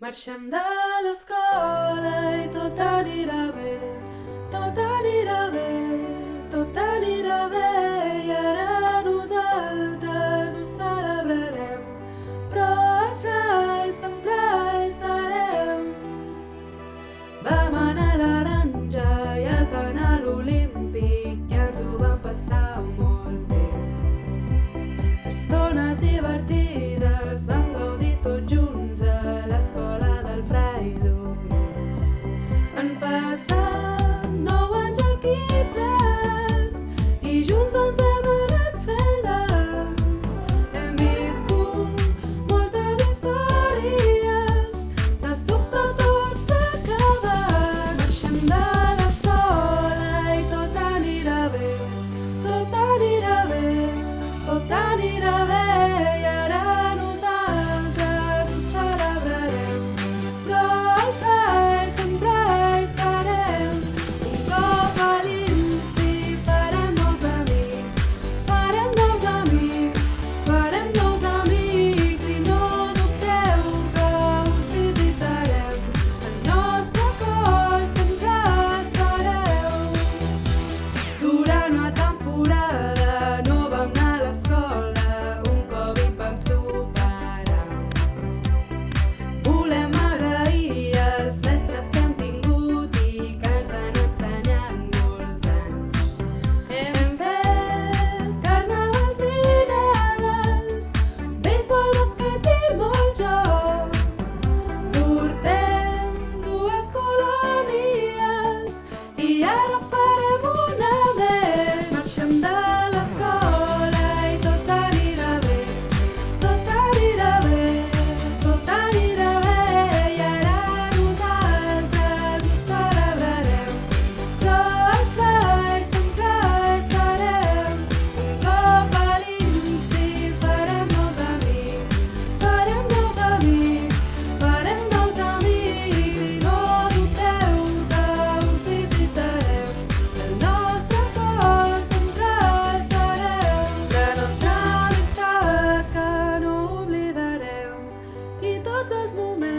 Marxem de l'escola i tot anirà bé, tot anirà bé, tot anirà bé i ara nosaltres ho celebrarem, però al frai sempre hi serem. Vam anar a l'Aranja i al Canal Olímpic i ens ho vam passar molt bé. Estones divertides vam gaudir tots junts a l'escola del Frai Lluís. Han passat 9 anys aquí plens i junts ens hem anat fent grans. Hem viscut moltes històries, de sobte tot s'ha acabat. Marxem de l'escola i tot anirà bé, tot anirà bé, tot anirà bé i ara nosaltres ho celebrarem, però al frai sempre hi serem. Un cop a l'Insti farem nous amics, farem nous amics, farem nous amics i no dubteu que us visitarem, al nostre cor sempre estareu. Durant la temporada no vam anar a l'escola, un Covid vam superar. Volem agrair als mestres que hem tingut i que ens han ensenyat molts anys. Hem fet carnavals i Nadals, béisbol, bàsquet i molts jocs. Portem 2 colònies i ara farem una més. Marxem de l'escola i tot anirà bé, tot anirà bé, tot anirà bé i ara nosaltres ho celebrarem, però al frai sempre hi serem. Un cop a l'Insti farem nous amics, farem nous amics, farem nous amics i no dubteu que us visitarem, al nostre cor sempre estareu. La nostra amistat que no oblidarem i tots els moments